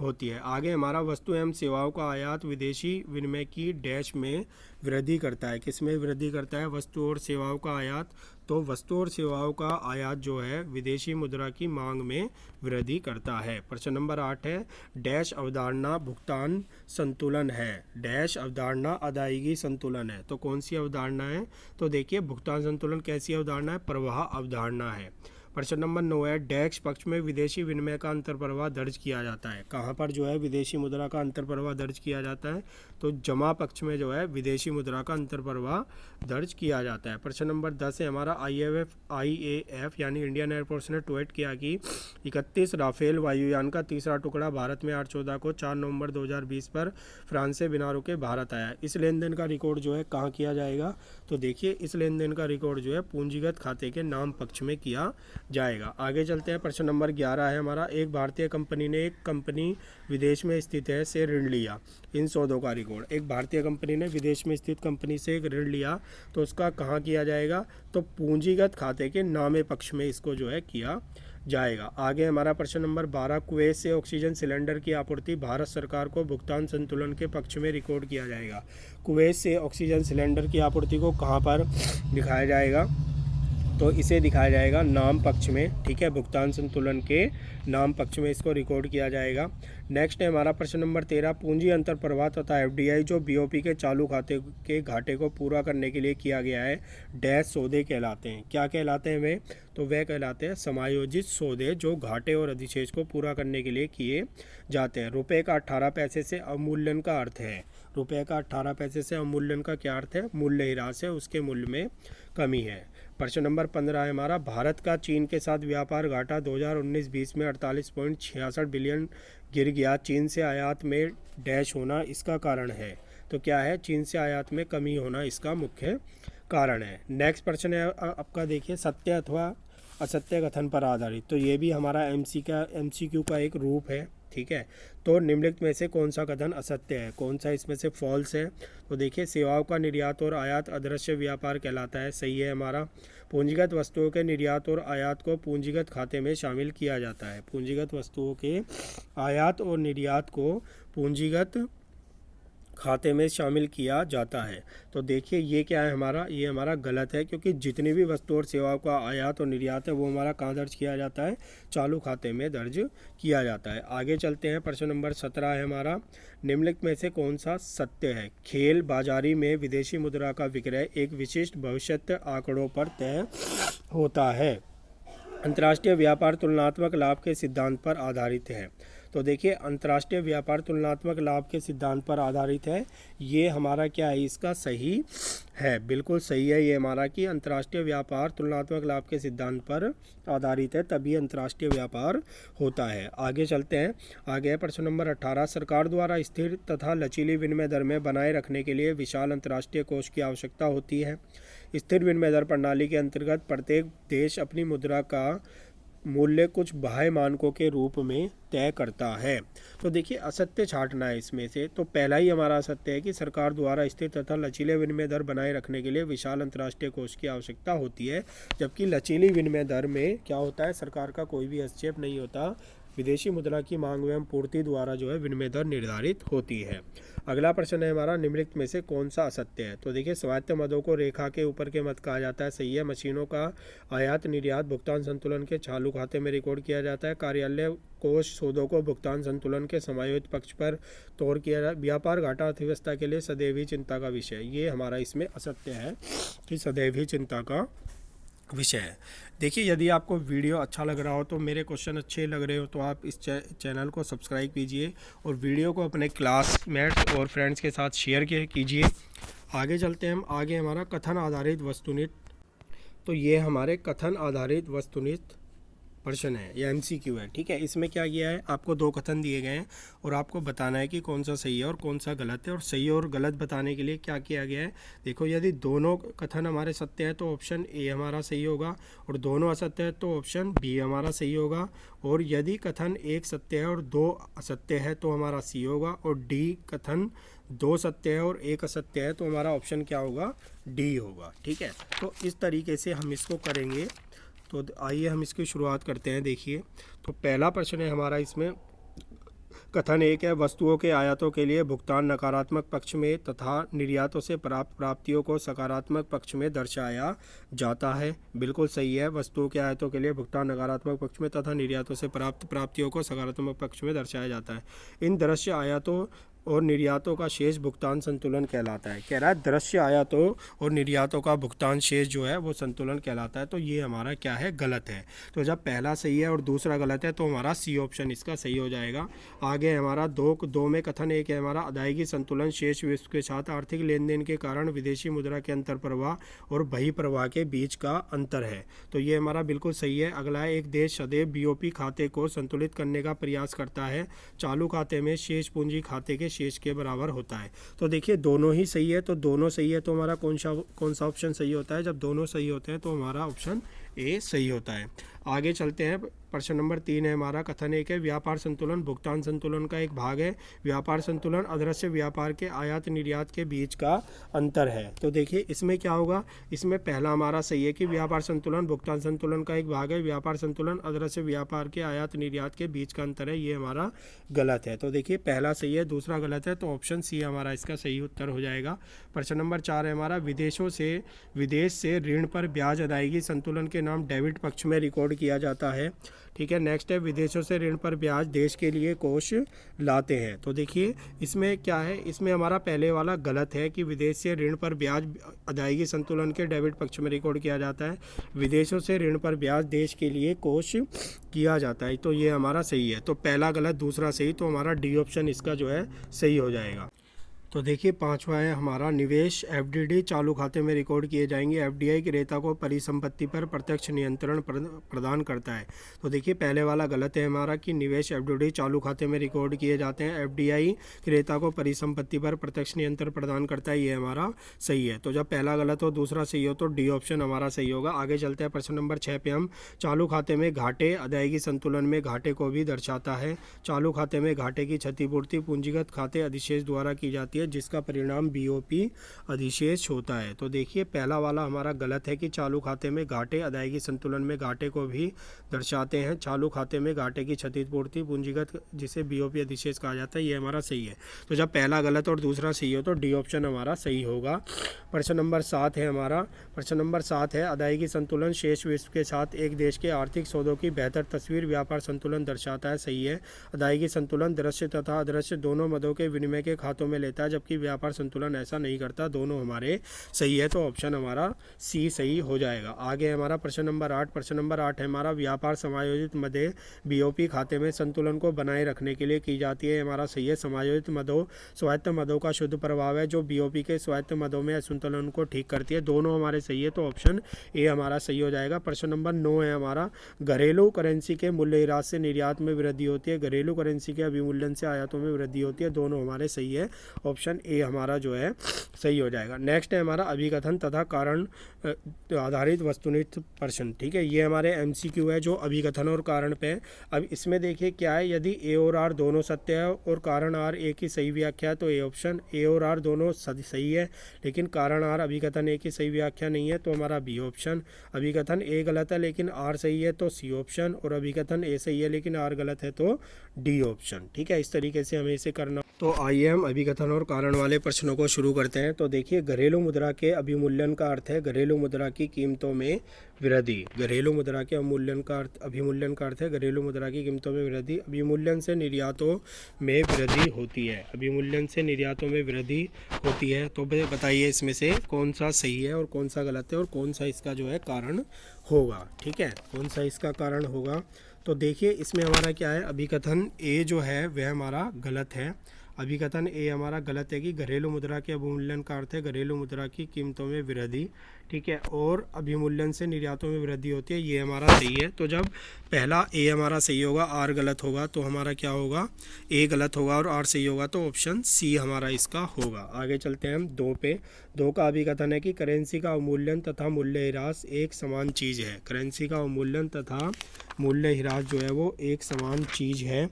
होती है। आगे हमारा, वस्तु एवं सेवाओं का आयात विदेशी विनिमय की डैश में वृद्धि करता है। किस में वृद्धि करता है? वस्तु और सेवाओं का आयात तो वस्तु और सेवाओं का आयात जो है विदेशी मुद्रा की मांग में वृद्धि करता है। प्रश्न नंबर 8 है, डैश अवधारणा भुगतान संतुलन है। डैश अवधारणा अदायगी संतुलन है। तो कौन सी अवधारणा है? तो देखिए भुगतान संतुलन कैसी अवधारणा है? प्रवाह अवधारणा है। प्रश्न नंबर 9 है, डैश पक्ष में विदेशी विनिमय का अंतर प्रवाह दर्ज किया जाता है। कहाँ पर जो है विदेशी मुद्रा का अंतर प्रवाह दर्ज किया जाता है? तो जमा पक्ष में जो है विदेशी मुद्रा का अंतर प्रवाह दर्ज किया जाता है। प्रश्न नंबर 10 है हमारा, IAF यानी इंडियन एयरफोर्स ने ट्वीट किया कि 31 राफेल वायुयान का तीसरा टुकड़ा भारत में 8/14 को 4 नवंबर 2020 पर फ्रांस से बिना रुके भारत आया। इस लेन देन का रिकॉर्ड जो है कहाँ किया जाएगा? तो देखिए इस लेन देन का रिकॉर्ड जो है पूंजीगत खाते के नाम पक्ष में किया जाएगा। आगे चलते हैं। प्रश्न नंबर 11 है हमारा, एक भारतीय कंपनी ने एक कंपनी विदेश में स्थित है से ऋण लिया। इन सौदों का रिकॉर्ड, एक भारतीय कंपनी ने विदेश में स्थित कंपनी से एक ऋण लिया तो उसका कहाँ किया जाएगा? तो पूंजीगत खाते के नामे पक्ष में इसको जो है किया जाएगा। आगे हमारा प्रश्न नंबर 12, कुवैत से ऑक्सीजन सिलेंडर की आपूर्ति भारत सरकार को भुगतान संतुलन के पक्ष में रिकॉर्ड किया जाएगा। कुवैत से ऑक्सीजन सिलेंडर की आपूर्ति को कहाँ पर दिखाया जाएगा? तो इसे दिखाया जाएगा नाम पक्ष में, ठीक है, भुगतान संतुलन के नाम पक्ष में इसको रिकॉर्ड किया जाएगा। नेक्स्ट है हमारा प्रश्न नंबर 13, पूंजी अंतर प्रवाह तथा FDI जो BOP के चालू खाते के घाटे को पूरा करने के लिए किया गया है, डैश सौदे कहलाते हैं। क्या कहलाते हैं वे? तो वे कहलाते हैं समायोजित सौदे जो घाटे और अधिशेष को पूरा करने के लिए किए जाते हैं। रुपये का 18 पैसे से अवमूल्यन का अर्थ है, रुपये का 18 पैसे से अवमूल्यन का क्या अर्थ है? मूल्य ह्रास है, उसके मूल्य में कमी है। प्रश्न नंबर 15 है हमारा, भारत का चीन के साथ व्यापार घाटा 2019-20 में 48.66 बिलियन गिर गया। चीन से आयात में डैश होना इसका कारण है। तो क्या है? चीन से आयात में कमी होना इसका मुख्य कारण है। नेक्स्ट प्रश्न है आपका, देखिए सत्य अथवा असत्य कथन पर आधारित। तो ये भी हमारा MCQ का एक रूप है, ठीक है। तो निम्नलिखित में से कौन सा कथन असत्य है, कौन सा इसमें से फॉल्स है? तो देखिए सेवाओं का निर्यात और आयात अदृश्य व्यापार कहलाता है, सही है हमारा। पूंजीगत वस्तुओं के निर्यात और आयात को पूंजीगत खाते में शामिल किया जाता है। पूंजीगत वस्तुओं के आयात और निर्यात को पूंजीगत खाते में शामिल किया जाता है। तो देखिए ये क्या है हमारा? ये हमारा गलत है, क्योंकि जितनी भी वस्तु और सेवाओं का आयात और निर्यात है वो हमारा कहाँ दर्ज किया जाता है? चालू खाते में दर्ज किया जाता है। आगे चलते हैं। प्रश्न नंबर 17 है हमारा, निम्नलिखित में से कौन सा सत्य है? खेल बाजारी में विदेशी मुद्रा का विक्रय एक विशिष्ट भविष्यत आंकड़ों पर तय होता है। अंतर्राष्ट्रीय व्यापार तुलनात्मक लाभ के सिद्धांत पर आधारित है। तो देखिए अंतर्राष्ट्रीय व्यापार तुलनात्मक लाभ के सिद्धांत पर आधारित है, ये हमारा क्या है? इसका सही है, बिल्कुल सही है ये हमारा कि अंतर्राष्ट्रीय व्यापार तुलनात्मक लाभ के सिद्धांत पर आधारित है, तभी अंतर्राष्ट्रीय व्यापार होता है। आगे चलते हैं। आगे है प्रश्न नंबर 18, सरकार द्वारा स्थिर तथा लचीली विनिमय दर में बनाए रखने के लिए विशाल अंतर्राष्ट्रीय कोष की आवश्यकता होती है। स्थिर विनिमय दर प्रणाली के अंतर्गत प्रत्येक देश अपनी मुद्रा का मूल्य कुछ बाह्य मानकों के रूप में तय करता है। तो देखिए असत्य छांटना है इसमें से। तो पहला ही हमारा असत्य है कि सरकार द्वारा स्थिर तथा लचीले विनिमय दर बनाए रखने के लिए विशाल अंतर्राष्ट्रीय कोष की आवश्यकता होती है, जबकि लचीली विनिमय दर में क्या होता है? सरकार का कोई भी हस्तक्षेप नहीं होता, विदेशी मुद्रा की मांग एवं पूर्ति द्वारा जो है विनिमय दर निर्धारित होती है। अगला प्रश्न है हमारा, निम्नलिखित में से कौन सा असत्य है? तो देखिए स्वायत्त मदों को रेखा के ऊपर के मत कहा जाता है, सही है। मशीनों का आयात निर्यात भुगतान संतुलन के चालू खाते में रिकॉर्ड किया जाता है। कार्यालय कोष सौदों को भुगतान संतुलन के समायोजित पक्ष पर तौर किया जाता है। व्यापार घाटा अर्थव्यवस्था के लिए सदैव ही चिंता का विषय, ये हमारा इसमें असत्य है कि सदैव ही चिंता का विषय है। देखिए यदि आपको वीडियो अच्छा लग रहा हो, तो मेरे क्वेश्चन अच्छे लग रहे हो, तो आप इस चैनल को सब्सक्राइब कीजिए और वीडियो को अपने क्लासमेट्स और फ्रेंड्स के साथ शेयर कीजिए। आगे चलते हैं हम। आगे हमारा कथन आधारित वस्तुनिष्ठ, तो ये हमारे कथन आधारित वस्तुनिष्ठ प्रश्न है, या MCQ है, ठीक है। इसमें क्या किया है? आपको 2 कथन दिए गए हैं और आपको बताना है कि कौन सा सही है और कौन सा गलत है। और सही और गलत बताने के लिए क्या किया गया है? देखो यदि दोनों कथन हमारे सत्य है तो ऑप्शन ए हमारा सही होगा, और दोनों असत्य है तो ऑप्शन बी हमारा सही होगा। और यदि कथन एक सत्य है और 2 असत्य है तो हमारा सी होगा। और डी कथन 2 सत्य है और 1 असत्य है तो हमारा ऑप्शन क्या होगा? डी होगा, ठीक है। तो इस तरीके से हम इसको करेंगे। तो आइए हम इसकी शुरुआत करते हैं। देखिए तो पहला प्रश्न है हमारा इसमें, कथन एक है, वस्तुओं के आयातों के लिए भुगतान नकारात्मक पक्ष में तथा निर्यातों से प्राप्त प्राप्तियों को सकारात्मक पक्ष में दर्शाया जाता है। बिल्कुल सही है, वस्तुओं के आयातों के लिए भुगतान नकारात्मक पक्ष में तथा निर्यातों से प्राप्त प्राप्तियों को सकारात्मक पक्ष में दर्शाया जाता है। इन दृश्य आयातों और निर्यातों का शेष भुगतान संतुलन कहलाता है। कह रहा है दृश्य आयातों और निर्यातों का भुगतान शेष जो है वो संतुलन कहलाता है। तो ये हमारा क्या है, गलत है। तो जब पहला सही है और दूसरा गलत है तो हमारा सी ऑप्शन इसका सही हो जाएगा। आगे हमारा दो में कथन एक है हमारा, अदायगी संतुलन शेष विश्व के साथ आर्थिक लेन देन के कारण विदेशी मुद्रा के अंतर प्रवाह और बहिर्प्रवाह के बीच का अंतर है। तो ये हमारा बिल्कुल सही है। अगला है, एक देश सदैव बीओपी खाते को संतुलित करने का प्रयास करता है, चालू खाते में शेष पूंजी खाते के शेष के बराबर होता है। तो देखिए दोनों ही सही है, तो दोनों सही है तो हमारा कौन सा ऑप्शन सही होता है? जब दोनों सही होते हैं तो हमारा ऑप्शन ए सही होता है। आगे चलते हैं, प्रश्न नंबर 3 है हमारा, कथन एक है, व्यापार संतुलन भुगतान संतुलन का एक भाग है। व्यापार संतुलन अदृश्य व्यापार के आयात निर्यात के बीच का अंतर है। तो देखिए इसमें क्या होगा, इसमें पहला हमारा सही है कि व्यापार संतुलन भुगतान संतुलन का एक भाग है। व्यापार संतुलन अदृश्य व्यापार के आयात निर्यात के बीच का अंतर है, ये हमारा गलत है। तो देखिए पहला सही है, दूसरा गलत है, तो ऑप्शन सी हमारा इसका सही उत्तर हो जाएगा। प्रश्न नंबर 4 है हमारा, विदेश से ऋण पर ब्याज अदायगी संतुलन के नाम डेबिट पक्ष में रिकॉर्ड किया जाता है। ठीक है, नेक्स्ट है, विदेशों से ऋण पर ब्याज देश के लिए कोष लाते हैं। तो देखिए इसमें क्या है, इसमें हमारा पहले वाला गलत है कि विदेश से ऋण पर ब्याज अदायगी संतुलन के डेबिट पक्ष में रिकॉर्ड किया जाता है। विदेशों से ऋण पर ब्याज देश के लिए कोष किया जाता है, तो ये हमारा सही है। तो पहला गलत दूसरा सही, तो हमारा डी ऑप्शन इसका जो है सही हो जाएगा। तो देखिए पांचवा है हमारा, निवेश एफडीडी चालू खाते में रिकॉर्ड किए जाएंगे। एफडीआई क्रेता को परिसंपत्ति पर प्रत्यक्ष नियंत्रण प्रदान करता है। तो देखिए पहले वाला गलत है हमारा कि निवेश एफडीडी चालू खाते में रिकॉर्ड किए जाते हैं। एफडीआई क्रेता को परिसंपत्ति पर प्रत्यक्ष नियंत्रण प्रदान करता है, ये हमारा सही है। तो जब पहला गलत हो दूसरा सही हो तो डी ऑप्शन हमारा सही होगा। आगे चलते हैं, प्रश्न नंबर 6 पे हम, चालू खाते में घाटे अदायगी संतुलन में घाटे को भी दर्शाता है। चालू खाते में घाटे की क्षतिपूर्ति पूंजीगत खाते अधिशेष द्वारा की जाती है, जिसका परिणाम बीओपी अधिशेष होता है। तो देखिए पहला वाला हमारा गलत है कि चालू खाते में घाटे अदायगी संतुलन में घाटे को भी दर्शाते हैं। चालू खाते में घाटे की क्षतिपूर्ति पूंजीगत जिसे बीओपी अधिशेष कहा जाता है, ये हमारा सही है। तो जब पहला गलत और दूसरा सही हो तो डी ऑप्शन हमारा सही होगा। प्रश्न नंबर 7 है हमारा, प्रश्न नंबर 7 है, अदायगी संतुलन शेष विश्व के साथ एक देश के आर्थिक सौदों की बेहतर तस्वीर व्यापार संतुलन दर्शाता है, सही है। अदायगी संतुलन दृश्य तथा अदृश्य दोनों मदों के विनिमय के खातों में लेता है, जबकि व्यापार संतुलन ऐसा नहीं करता। दोनों हमारे सही है, तो ऑप्शन हमारा सी सही हो जाएगा। आगे हमारा प्रश्न नंबर 8, प्रश्न नंबर 8 है हमारा, व्यापार समायोजित मदें बीओपी खाते में संतुलन को बनाए रखने के लिए की जाती है, हमारा सही है। समायोजित मदों स्वायत्त मदों का शुद्ध प्रभाव है जो बीओपी के स्वायत्त मदों में असंतुलन को ठीक करती है, दोनों हमारे सही है, तो ऑप्शन ए हमारा सही हो जाएगा। प्रश्न नंबर 9 है हमारा, घरेलू करेंसी के मूल्यह्रास से निर्यात में वृद्धि होती है, घरेलू करेंसी के अभिमूल्यन से आयातों में वृद्धि होती है, दोनों हमारे सही है, ऑप्शन ए हमारा जो है सही हो जाएगा। नेक्स्ट है हमारा, अभिकथन तथा कारण आधारित वस्तुनिष्ठ प्रश्न। ठीक है, ये हमारे एमसीक्यू है जो अभिकथन और कारण पे है। अब इसमें देखिए क्या है, यदि ए और आर दोनों सत्य है और कारण आर ए की सही व्याख्या है तो ए ऑप्शन, ए और आर दोनों सही है लेकिन कारण आर अभिकथन ए की सही व्याख्या नहीं है तो हमारा बी ऑप्शन। अभिकथन ए गलत है लेकिन आर सही है तो सी ऑप्शन, और अभिकथन ए सही है लेकिन आर गलत है तो डी ऑप्शन। ठीक है, इस तरीके से हमें इसे करना। तो आइए हम अभिकथन और कारण वाले प्रश्नों को शुरू करते हैं। तो देखिए, घरेलू मुद्रा के अभिमूल्यन का अर्थ है घरेलू मुद्रा की कीमतों में वृद्धि। घरेलू मुद्रा के अभिमूल्यन का अर्थ है घरेलू मुद्रा की कीमतों में वृद्धि। अभिमूल्यन से निर्यातों में वृद्धि होती है, अभिमूल्यन से निर्यातों में वृद्धि होती है। तो बताइए इसमें से कौन सा सही है और कौन सा गलत है और कौन सा इसका जो है कारण होगा। ठीक है, कौन सा इसका कारण होगा। तो देखिए इसमें हमारा क्या है, अभिकथन ए जो है वह हमारा गलत है। अभिकथन ए हमारा गलत है कि घरेलू मुद्रा के अवमूल्यन का अर्थ है घरेलू मुद्रा की कीमतों में वृद्धि। ठीक है, और अभिमूल्यन से निर्यातों में वृद्धि होती है, ये हमारा सही है। तो जब पहला ए हमारा सही होगा, आर गलत होगा, तो हमारा क्या होगा, ए गलत होगा और आर सही होगा, तो ऑप्शन सी हमारा इसका होगा। आगे चलते हैं हम 2 पे। 2 का अभिकथन है कि करेंसी का अवमूल्यन तथा मूल्यह्रास एक समान चीज़ है। करेंसी का अवमूल्यन तथा मूल्यह्रास जो है वो एक समान चीज़ है।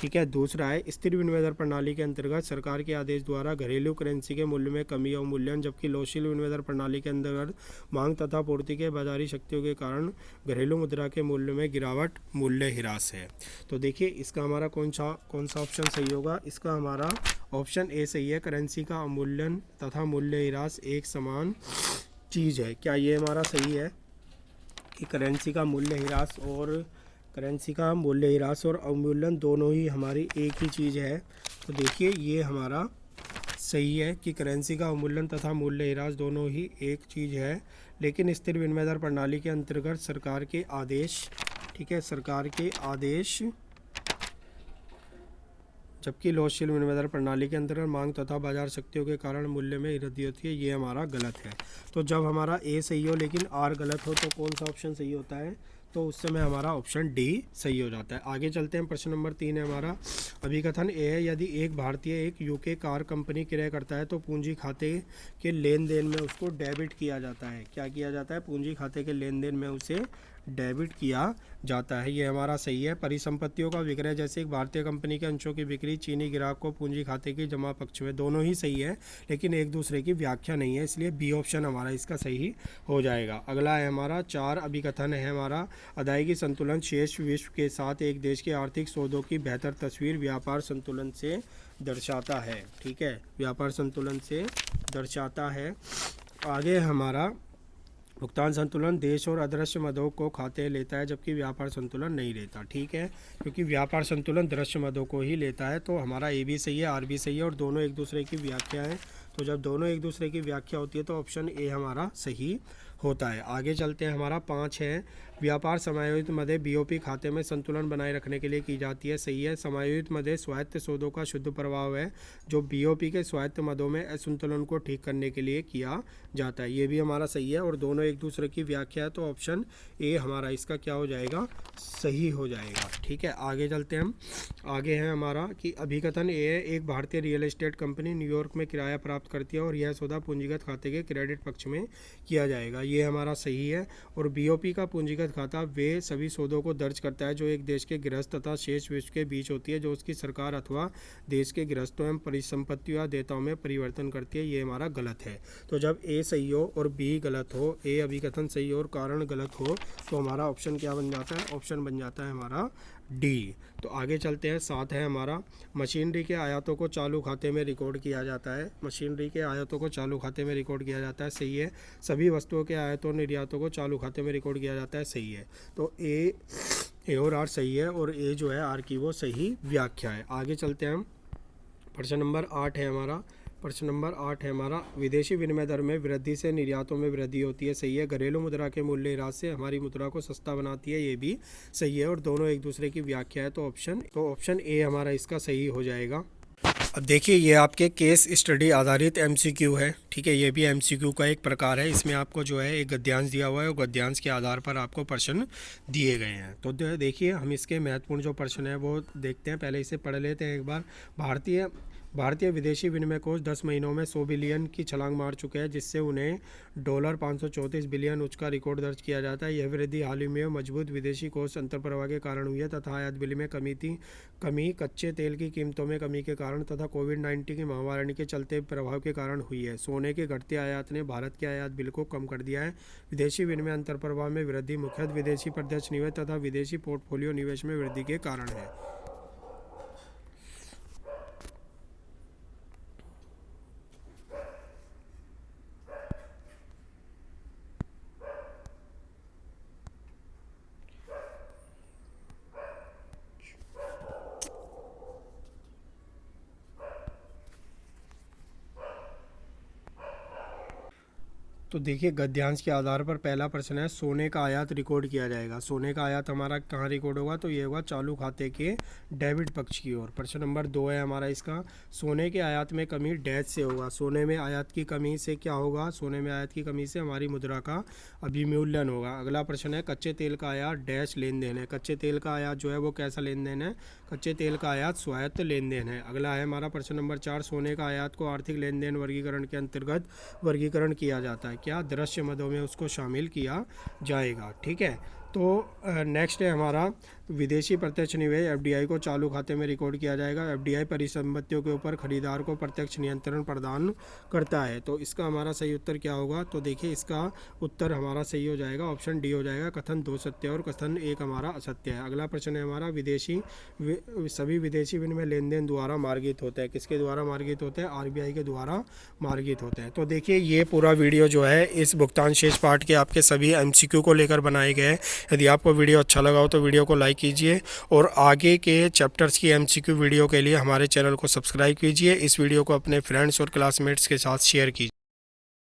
ठीक है। दूसरा है स्थिर विनिमय दर प्रणाली के अंतर्गत सरकार के आदेश द्वारा घरेलू करेंसी के मूल्य में कमी अवमूल्यन, जबकि लोशील विनिमय दर प्रणाली के अंतर्गत मांग तथा पूर्ति के बाजारी शक्तियों के कारण घरेलू मुद्रा के मूल्य में गिरावट, मूल्य ह्रास है। तो देखिए इसका हमारा कौन सा ऑप्शन सही होगा? इसका हमारा ऑप्शन ए सही है। करेंसी का अवमूल्यन तथा मूल्य ह्रास एक समान चीज़ है। क्या ये हमारा सही है कि करेंसी का मूल्य ह्रास और अवमूल्यन दोनों ही हमारी एक ही चीज़ है? तो देखिए ये हमारा सही है कि करेंसी का अवमूल्यन तथा मूल्य ह्रास दोनों ही एक चीज़ है, लेकिन स्थिर विनिमय दर प्रणाली के अंतर्गत सरकार के आदेश, ठीक है, सरकार के आदेश, जबकि लोशील विनिमय दर प्रणाली के अंतर्गत मांग तथा बाजार शक्तियों के कारण मूल्य में वृद्धि होती है। ये हमारा गलत है। तो जब हमारा ए सही हो लेकिन आर गलत हो तो कौन सा ऑप्शन सही होता है? तो उस समय हमारा ऑप्शन डी सही हो जाता है। आगे चलते हैं। प्रश्न नंबर 3 है हमारा। अभिकथन ए है, यदि एक भारतीय एक यूके कार कंपनी क्रय करता है तो पूंजी खाते के लेन देन में उसको डेबिट किया जाता है। क्या किया जाता है? पूंजी खाते के लेन देन में उसे डेबिट किया जाता है। ये हमारा सही है। परिसंपत्तियों का विक्रय, जैसे एक भारतीय कंपनी के अंशों की बिक्री चीनी ग्राहक को पूंजी खाते की जमा पक्ष में, दोनों ही सही है लेकिन एक दूसरे की व्याख्या नहीं है, इसलिए बी ऑप्शन हमारा इसका सही हो जाएगा। अगला है हमारा 4 अभिकथन है हमारा। अदायगी संतुलन शेष विश्व के साथ एक देश के आर्थिक सौदों की बेहतर तस्वीर व्यापार संतुलन से दर्शाता है। ठीक है, व्यापार संतुलन से दर्शाता है। आगे हमारा भुगतान संतुलन देश और अदृश्य मदों को खाते लेता है, जबकि व्यापार संतुलन नहीं लेता। ठीक है, क्योंकि व्यापार संतुलन दृश्य मदों को ही लेता है। तो हमारा ए भी सही है, आर भी सही है और दोनों एक दूसरे की व्याख्या है। तो जब दोनों एक दूसरे की व्याख्या होती है तो ऑप्शन ए हमारा सही होता है। आगे चलते हैं। हमारा 5 है। व्यापार समायोजित मदें बीओपी खाते में संतुलन बनाए रखने के लिए की जाती है। सही है। समायोजित मदें स्वायत्त सौदों का शुद्ध प्रभाव है जो बीओपी के स्वायत्त मदों में असंतुलन को ठीक करने के लिए किया जाता है। ये भी हमारा सही है और दोनों एक दूसरे की व्याख्या है। तो ऑप्शन ए हमारा इसका क्या हो जाएगा? सही हो जाएगा। ठीक है, आगे चलते हैं हम। आगे है हमारा कि अभिकथन ए है, एक भारतीय रियल एस्टेट कंपनी न्यूयॉर्क में किराया प्राप्त करती है और यह सौदा पूंजीगत खाते के क्रेडिट पक्ष में किया जाएगा। ये हमारा सही है। और बीओपी का पूंजीगत खाता वे सभी सौदों को दर्ज करता है जो एक देश के गृहस्थ तथा शेष विश्व के बीच होती है, जो उसकी सरकार अथवा देश के गृहस्थों एवं परिसंपत्तियों या देयताओं में परिवर्तन करती है। ये हमारा गलत है। तो जब ए सही हो और बी गलत हो, ए अभिकथन सही हो और कारण गलत हो, तो हमारा ऑप्शन क्या बन जाता है? ऑप्शन बन जाता है हमारा डी। तो आगे चलते हैं। 7 है हमारा। मशीनरी के आयातों को चालू खाते में रिकॉर्ड किया जाता है। मशीनरी के आयातों को चालू खाते में रिकॉर्ड किया जाता है। सही है। सभी वस्तुओं के आयातों और निर्यातों को चालू खाते में रिकॉर्ड किया जाता है। सही है। तो ए और आर सही है और ए जो है आर की वो सही व्याख्या है। आगे चलते हैं हम। प्रश्न नंबर 8 है हमारा। प्रश्न नंबर 8 है हमारा। विदेशी विनिमय दर में वृद्धि से निर्यातों में वृद्धि होती है। सही है। घरेलू मुद्रा के मूल्य ह्रास से हमारी मुद्रा को सस्ता बनाती है। ये भी सही है और दोनों एक दूसरे की व्याख्या है। तो ऑप्शन ए हमारा इसका सही हो जाएगा। अब देखिए ये आपके केस स्टडी आधारित एमसीक्यू है। ठीक है, ये भी एमसीक्यू का एक प्रकार है। इसमें आपको जो है एक गद्यांश दिया हुआ है और गद्यांश के आधार पर आपको प्रश्न दिए गए हैं। तो देखिए हम इसके महत्वपूर्ण जो प्रश्न है वो देखते हैं। पहले इसे पढ़ लेते हैं एक बार। भारतीय विदेशी विनिमय कोष 10 महीनों में 100 बिलियन की छलांग मार चुके हैं, जिससे उन्हें $534 बिलियन उच्च का रिकॉर्ड दर्ज किया जाता है। यह वृद्धि हाल ही में मजबूत विदेशी कोष अंतर्प्रवाह के कारण हुई है तथा आयात बिल में कमी, कच्चे तेल की कीमतों में कमी के कारण तथा कोविड-19 की महामारी के चलते प्रभाव के कारण हुई है। सोने के घटते आयात ने भारत के आयात बिल को कम कर दिया है। विदेशी विनिमय अंतर्प्रवाह में वृद्धि मुख्यतः विदेशी प्रत्यक्ष निवेश तथा विदेशी पोर्टफोलियो निवेश में वृद्धि के कारण है। तो देखिए गद्यांश के आधार पर पहला प्रश्न है, सोने का आयात रिकॉर्ड किया जाएगा। सोने का आयात हमारा कहाँ रिकॉर्ड होगा? तो ये होगा चालू खाते के डेबिट पक्ष की ओर। प्रश्न नंबर 2 है हमारा इसका। सोने के आयात में कमी डैश से होगा। सोने में आयात की कमी से क्या होगा? सोने में आयात की कमी से हमारी मुद्रा का अभिमूल्यन होगा। अगला प्रश्न है, कच्चे तेल का आयात डैश लेन देन है। कच्चे तेल का आयात जो है वो कैसा लेन देन है? कच्चे तेल का आयात स्वायत्त लेन देन है। अगला है हमारा प्रश्न नंबर 4। सोने का आयात को आर्थिक लेन देन वर्गीकरण के अंतर्गत वर्गीकरण किया जाता है। क्या दृश्य मदों में उसको शामिल किया जाएगा? ठीक है। तो नेक्स्ट है हमारा विदेशी प्रत्यक्ष निवेश एफडीआई को चालू खाते में रिकॉर्ड किया जाएगा। एफडीआई परिसंपत्तियों के ऊपर खरीदार को प्रत्यक्ष नियंत्रण प्रदान करता है। तो इसका हमारा सही उत्तर क्या होगा? तो देखिए इसका उत्तर हमारा सही हो जाएगा, ऑप्शन डी हो जाएगा। कथन 2 सत्य और कथन 1 हमारा असत्य है। अगला प्रश्न है हमारा, सभी विदेशी विनिमय लेन देन द्वारा मार्गित होते हैं। किसके द्वारा मार्गित होते हैं? आरबीआई के द्वारा मार्गित होते हैं। तो देखिए ये पूरा वीडियो जो है इस भुगतान शेष पाठ के आपके सभी एमसीक्यू को लेकर बनाए गए हैं। यदि आपको वीडियो अच्छा लगा हो तो वीडियो को लाइक कीजिए और आगे के चैप्टर्स की एमसीक्यू वीडियो के लिए हमारे चैनल को सब्सक्राइब कीजिए। इस वीडियो को अपने फ्रेंड्स और क्लासमेट्स के साथ शेयर कीजिए।